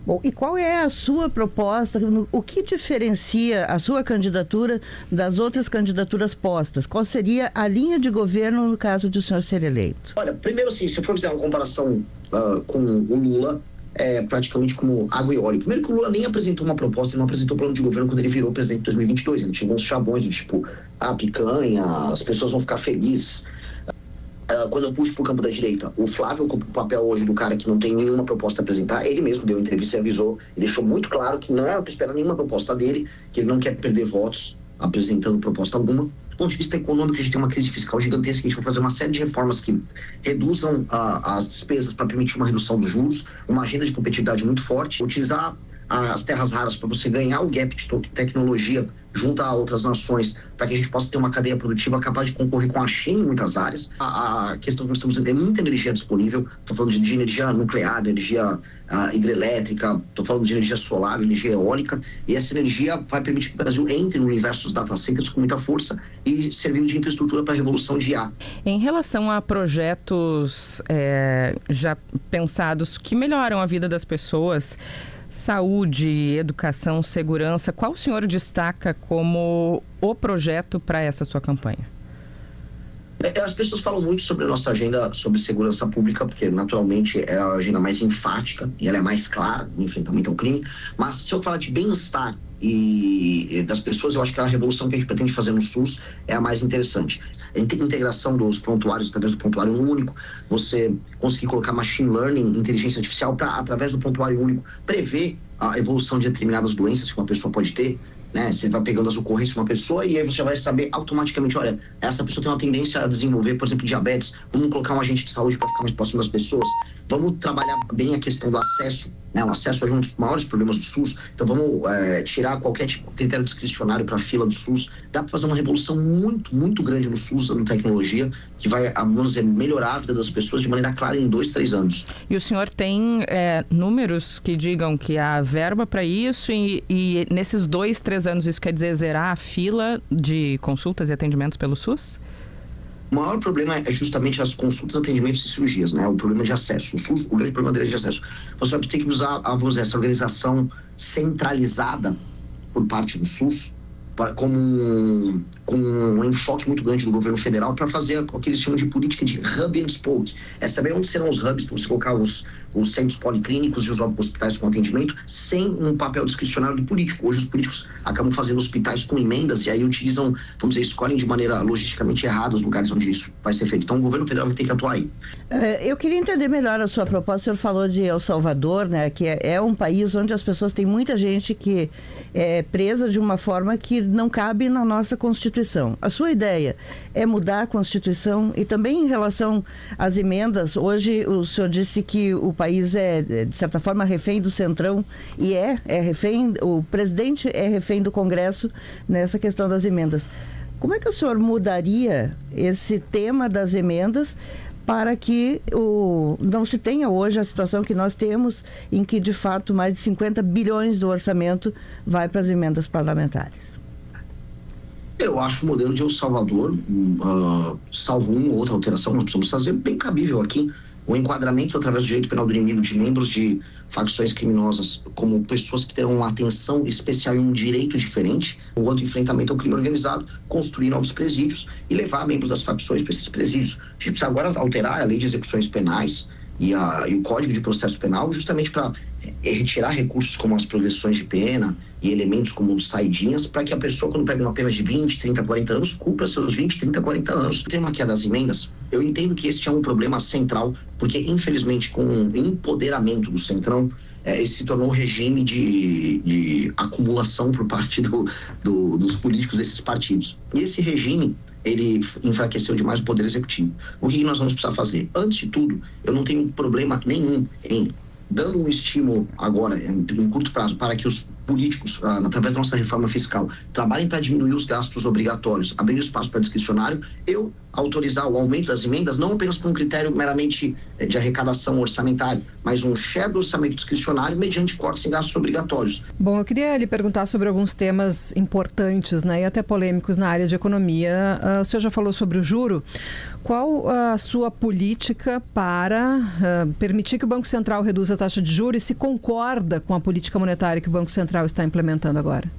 Bom, e qual é a sua proposta? O que diferencia a sua candidatura das outras candidaturas postas? Qual seria a linha de governo no caso de o senhor ser eleito? Olha, primeiro assim, se eu for fazer uma comparação com o Lula, é praticamente como água e óleo. Primeiro que o Lula nem apresentou uma proposta, ele não apresentou plano de governo quando ele virou presidente em 2022. Ele tinha uns chavões do tipo, picanha, as pessoas vão ficar felizes. Quando eu puxo pro campo da direita, o Flávio ocupa o papel hoje do cara que não tem nenhuma proposta a apresentar. Ele mesmo deu entrevista e avisou, e deixou muito claro que não é para esperar nenhuma proposta dele, que ele não quer perder votos apresentando proposta alguma. Do ponto de vista econômico, a gente tem uma crise fiscal gigantesca, a gente vai fazer uma série de reformas que reduzam as despesas para permitir uma redução dos juros, uma agenda de competitividade muito forte, utilizar as terras raras para você ganhar o gap de tecnologia junto a outras nações, para que a gente possa ter uma cadeia produtiva capaz de concorrer com a China em muitas áreas. A questão que nós estamos tendo é muita energia disponível, estou falando de energia nuclear, de energia hidrelétrica, estou falando de energia solar, energia eólica, e essa energia vai permitir que o Brasil entre no universo dos data centers com muita força e servindo de infraestrutura para a revolução de IA. Em relação a projetos já pensados que melhoram a vida das pessoas, saúde, educação, segurança, qual o senhor destaca como o projeto para essa sua campanha? As pessoas falam muito sobre a nossa agenda sobre segurança pública, porque naturalmente é a agenda mais enfática e ela é mais clara no enfrentamento ao crime, mas se eu falar de bem-estar e das pessoas, eu acho que a revolução que a gente pretende fazer no SUS é a mais interessante. A integração dos prontuários através do prontuário único, você conseguir colocar machine learning, inteligência artificial, para, através do prontuário único, prever a evolução de determinadas doenças que uma pessoa pode ter, né? Você vai pegando as ocorrências de uma pessoa e aí você vai saber automaticamente, olha, essa pessoa tem uma tendência a desenvolver, por exemplo, diabetes, vamos colocar um agente de saúde para ficar mais próximo das pessoas, vamos trabalhar bem a questão do acesso, né? O acesso é um dos maiores problemas do SUS, então vamos tirar qualquer tipo de critério discricionário para a fila do SUS. Dá para fazer uma revolução muito, muito grande no SUS, usando tecnologia, que vai, vamos dizer, melhorar a vida das pessoas de maneira clara em 2-3 anos. E o senhor tem números que digam que há verba para isso e nesses 2-3 anos isso quer dizer zerar a fila de consultas e atendimentos pelo SUS? O maior problema é justamente as consultas, atendimentos e cirurgias, né? O problema de acesso. O SUS, o grande problema dele é de acesso. Você vai ter que usar, vamos dizer, essa organização centralizada por parte do SUS com um enfoque muito grande do governo federal para fazer o que eles chamam de política de hub and spoke. É saber onde serão os hubs para você colocar os centros policlínicos e os hospitais com atendimento sem um papel discricionário do político. Hoje os políticos acabam fazendo hospitais com emendas e aí utilizam, vamos dizer, escolhem de maneira logisticamente errada os lugares onde isso vai ser feito. Então o governo federal vai ter que atuar aí. Eu queria entender melhor a sua proposta. O senhor falou de El Salvador, né, que é um país onde as pessoas, tem muita gente que é presa de uma forma que não cabe na nossa Constituição. A sua ideia é mudar a Constituição e também em relação às emendas. Hoje o senhor disse que o país é, de certa forma, refém do Centrão e é refém, o presidente é refém do Congresso nessa questão das emendas. Como é que o senhor mudaria esse tema das emendas para que não se tenha hoje a situação que nós temos, em que, de fato, mais de 50 bilhões do orçamento vai para as emendas parlamentares? Eu acho o modelo de El Salvador, salvo uma ou outra alteração, nós precisamos fazer bem cabível aqui. O enquadramento através do direito penal do inimigo de membros de facções criminosas como pessoas que terão uma atenção especial e um direito diferente, o outro enfrentamento ao crime organizado, construir novos presídios e levar membros das facções para esses presídios. A gente precisa agora alterar a lei de execuções penais e o Código de Processo Penal justamente para retirar recursos como as progressões de pena e elementos como saidinhas, para que a pessoa, quando pega uma pena de 20, 30, 40 anos, cumpra seus 20, 30, 40 anos. O tema aqui é das emendas. Eu entendo que este é um problema central, porque, infelizmente, com o empoderamento do Centrão, esse se tornou um regime de acumulação por parte dos políticos desses partidos. E esse regime, ele enfraqueceu demais o poder executivo. O que nós vamos precisar fazer? Antes de tudo, eu não tenho problema nenhum em dando um estímulo agora, em curto prazo, para que os políticos, através da nossa reforma fiscal, trabalhem para diminuir os gastos obrigatórios, abrindo espaço para discricionário. Eu autorizar o aumento das emendas, não apenas por um critério meramente de arrecadação orçamentária, mas um share do orçamento discricionário mediante cortes em gastos obrigatórios. Bom, eu queria lhe perguntar sobre alguns temas importantes, né, e até polêmicos na área de economia. O senhor já falou sobre o juro. Qual a sua política para permitir que o Banco Central reduza a taxa de juros e se concorda com a política monetária que o Banco Central está implementando agora?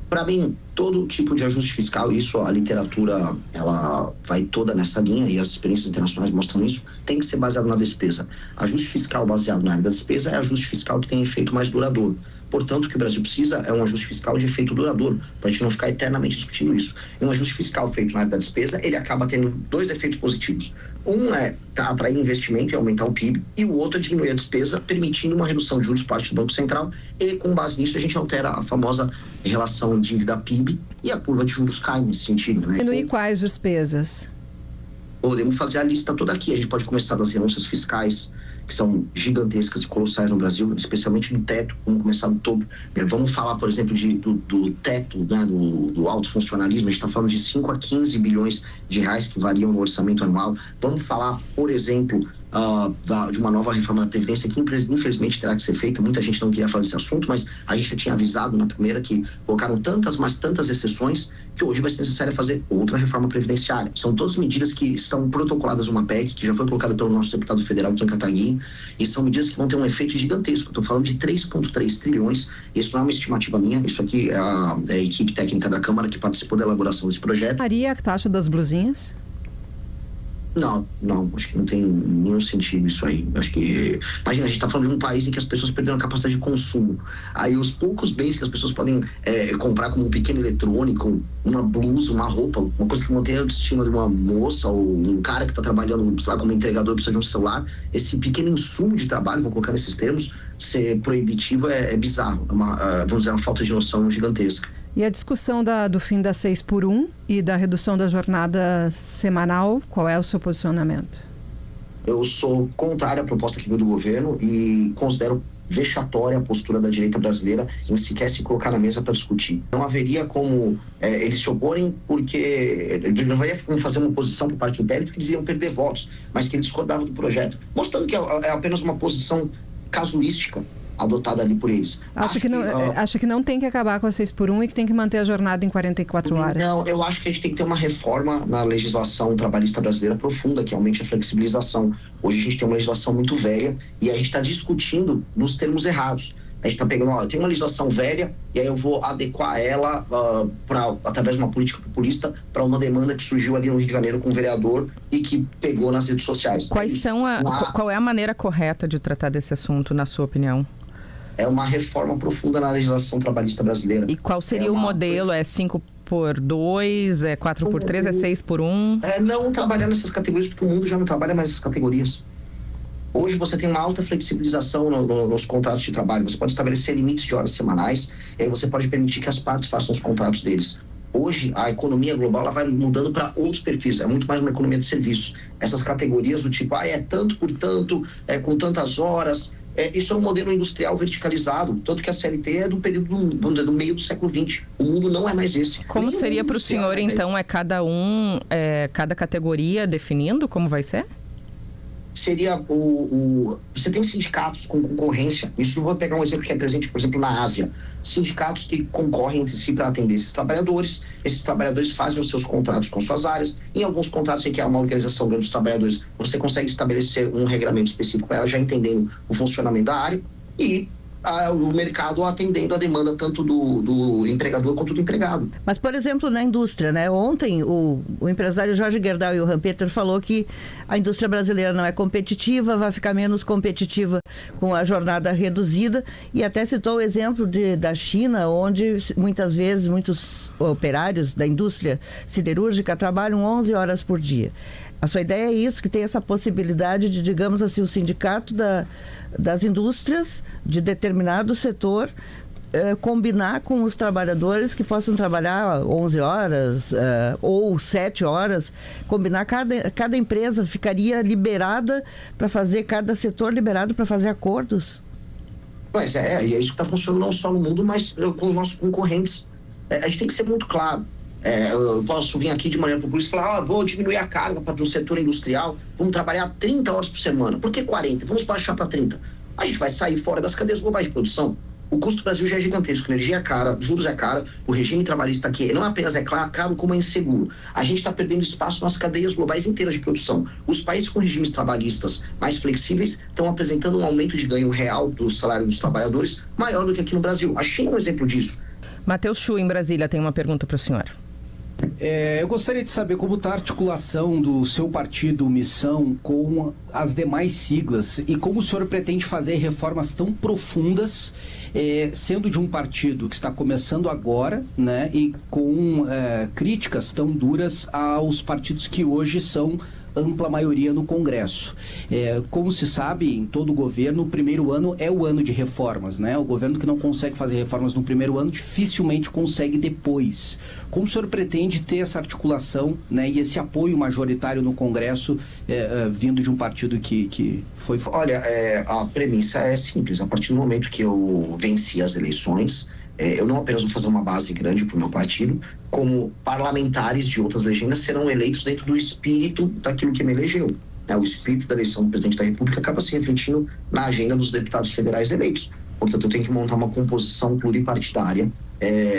Para mim, todo tipo de ajuste fiscal, isso a literatura ela vai toda nessa linha e as experiências internacionais mostram isso, tem que ser baseado na despesa. Ajuste fiscal baseado na área da despesa é ajuste fiscal que tem efeito mais duradouro. Portanto, o que o Brasil precisa é um ajuste fiscal de efeito duradouro, para a gente não ficar eternamente discutindo isso. E um ajuste fiscal feito na área da despesa, ele acaba tendo dois efeitos positivos. Um é atrair investimento e aumentar o PIB, e o outro é diminuir a despesa, permitindo uma redução de juros por parte do Banco Central, e com base nisso a gente altera a famosa relação dívida-PIB, e a curva de juros cai nesse sentido. Né? Diminuir quais despesas? Podemos fazer a lista toda aqui. A gente pode começar das renúncias fiscais, que são gigantescas e colossais no Brasil, especialmente no teto. Vamos começar do topo. Vamos falar, por exemplo, do teto, né, do alto funcionalismo. A gente está falando de 5 a 15 bilhões de reais que variam no orçamento anual. Vamos falar, por exemplo, de uma nova reforma da Previdência que infelizmente terá que ser feita. Muita gente não queria falar desse assunto, mas a gente já tinha avisado na primeira que colocaram tantas exceções que hoje vai ser necessário fazer outra reforma previdenciária. São todas medidas que são protocoladas numa PEC, que já foi colocada pelo nosso deputado federal Kim Kataguiri, e são medidas que vão ter um efeito gigantesco. Estou falando de 3,3 trilhões. Isso não é uma estimativa minha, isso aqui é a equipe técnica da Câmara que participou da elaboração desse projeto. Faria a taxa das blusinhas? Não, acho que não tem nenhum sentido isso aí. Acho que, imagina, a gente está falando de um país em que as pessoas perderam a capacidade de consumo. Aí os poucos bens que as pessoas podem comprar, como um pequeno eletrônico, uma blusa, uma roupa, uma coisa que mantém a autoestima de uma moça ou um cara que está trabalhando, sei lá, como entregador, precisa de um celular, esse pequeno insumo de trabalho, vou colocar nesses termos, ser proibitivo é bizarro. Vamos dizer, uma falta de noção gigantesca. E a discussão do fim da 6x1 e da redução da jornada semanal, qual é o seu posicionamento? Eu sou contrário à proposta que veio do governo e considero vexatória a postura da direita brasileira em sequer se colocar na mesa para discutir. Não haveria como eles se oporem, porque não haveria como fazer uma oposição por parte do PL, porque eles iam perder votos, mas que eles discordavam do projeto, mostrando que é apenas uma posição casuística adotada ali por eles. Acho que não tem que acabar com a 6x1 e que tem que manter a jornada em 44 horas. Não, eu acho que a gente tem que ter uma reforma na legislação trabalhista brasileira profunda, que aumente a flexibilização. Hoje a gente tem uma legislação muito velha e a gente está discutindo nos termos errados. A gente está pegando, tem uma legislação velha e aí eu vou adequar ela através de uma política populista para uma demanda que surgiu ali no Rio de Janeiro com um vereador e que pegou nas redes sociais. Qual é a maneira correta de tratar desse assunto, na sua opinião? É uma reforma profunda na legislação trabalhista brasileira. E qual seria o modelo? É 5x2, é 4x3, é 6x1? Não trabalhar nessas categorias, porque o mundo já não trabalha mais nessas categorias. Hoje você tem uma alta flexibilização nos contratos de trabalho. Você pode estabelecer limites de horas semanais e aí você pode permitir que as partes façam os contratos deles. Hoje, a economia global ela vai mudando para outros perfis, é muito mais uma economia de serviços. Essas categorias do tipo, é tanto por tanto, com tantas horas... isso é um modelo industrial verticalizado, tanto que a CLT é do período, vamos dizer, do meio do século XX. O mundo não é mais esse. Como seria para o senhor, então, cada categoria definindo como vai ser? Seria você tem sindicatos com concorrência. Isso eu vou pegar um exemplo que é presente, por exemplo, na Ásia. Sindicatos que concorrem entre si para atender esses trabalhadores fazem os seus contratos com suas áreas. Em alguns contratos em que há uma organização grande dos trabalhadores, você consegue estabelecer um regramento específico para ela, já entendendo o funcionamento da área e o mercado atendendo a demanda tanto do empregador quanto do empregado. Mas, por exemplo, na indústria, né? Ontem o empresário Jorge Gerdau e o Rampeter falou que a indústria brasileira não é competitiva, vai ficar menos competitiva com a jornada reduzida, e até citou o exemplo da China, onde muitas vezes muitos operários da indústria siderúrgica trabalham 11 horas por dia. A sua ideia é isso, que tem essa possibilidade de, digamos assim, o sindicato das indústrias de determinado setor combinar com os trabalhadores que possam trabalhar 11 horas ou 7 horas, combinar, cada empresa ficaria liberada para fazer, cada setor liberado para fazer acordos? Mas e é isso que está funcionando não só no mundo, mas com os nossos concorrentes. A gente tem que ser muito claro. Eu posso vir aqui de maneira populista e falar, vou diminuir a carga para o setor industrial, vamos trabalhar 30 horas por semana. Por que 40? Vamos baixar para 30. A gente vai sair fora das cadeias globais de produção. O custo do Brasil já é gigantesco, energia é cara, juros é cara, o regime trabalhista aqui não apenas é caro, como é inseguro. A gente está perdendo espaço nas cadeias globais inteiras de produção. Os países com regimes trabalhistas mais flexíveis estão apresentando um aumento de ganho real do salário dos trabalhadores maior do que aqui no Brasil. A China é um exemplo disso. Matheus Chu, em Brasília, tem uma pergunta para o senhor. Eu gostaria de saber como está a articulação do seu partido Missão com as demais siglas e como o senhor pretende fazer reformas tão profundas, sendo de um partido que está começando agora, né, e com críticas tão duras aos partidos que hoje são ampla maioria no Congresso. Como se sabe, em todo o governo, o primeiro ano é o ano de reformas, né? O governo que não consegue fazer reformas no primeiro ano dificilmente consegue depois. Como o senhor pretende ter essa articulação, né, e esse apoio majoritário no Congresso vindo de um partido que foi... Olha, a premissa é simples. A partir do momento que eu venci as eleições, eu não apenas vou fazer uma base grande para o meu partido, como parlamentares de outras legendas serão eleitos dentro do espírito daquilo que me elegeu. O espírito da eleição do presidente da República acaba se refletindo na agenda dos deputados federais eleitos. Portanto, eu tenho que montar uma composição pluripartidária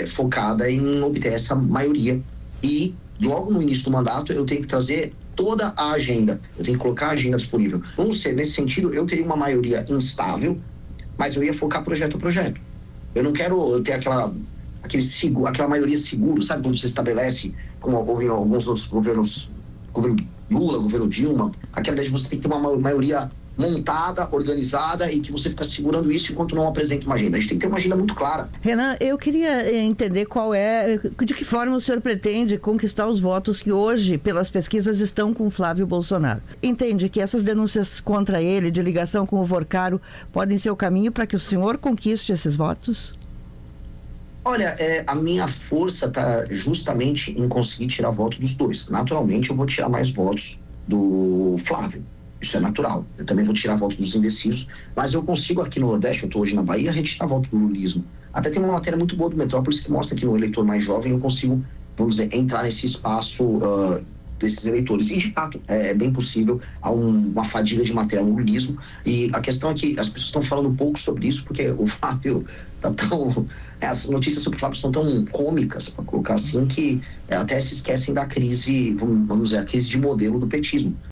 focada em obter essa maioria. E, logo no início do mandato, eu tenho que trazer toda a agenda. Eu tenho que colocar a agenda disponível. Vamos ser, nesse sentido, eu teria uma maioria instável, mas eu ia focar projeto a projeto. Eu não quero ter aquela maioria segura, sabe? Quando você estabelece, como houve em alguns outros governos, governo Lula, governo Dilma, aquela ideia de você tem que ter uma maioria montada, organizada e que você fica segurando isso enquanto não apresenta uma agenda. A gente tem que ter uma agenda muito clara. Renan, eu queria entender de que forma o senhor pretende conquistar os votos que hoje, pelas pesquisas, estão com Flávio Bolsonaro. Entende que essas denúncias contra ele, de ligação com o Vorcaro, podem ser o caminho para que o senhor conquiste esses votos? Olha, a minha força está justamente em conseguir tirar voto dos dois. Naturalmente, eu vou tirar mais votos do Flávio. Isso é natural. Eu também vou tirar voto dos indecisos, mas eu consigo aqui no Nordeste, eu estou hoje na Bahia, retirar voto do lulismo. Até tem uma matéria muito boa do Metrópolis que mostra que no eleitor mais jovem eu consigo, vamos dizer, entrar nesse espaço desses eleitores. E, de fato, é bem possível, há uma fadiga de matéria no lulismo. E a questão é que as pessoas estão falando um pouco sobre isso, porque o Flávio está tão... As notícias sobre o Flávio são tão cômicas, para colocar assim, que até se esquecem da crise, vamos dizer, a crise de modelo do petismo.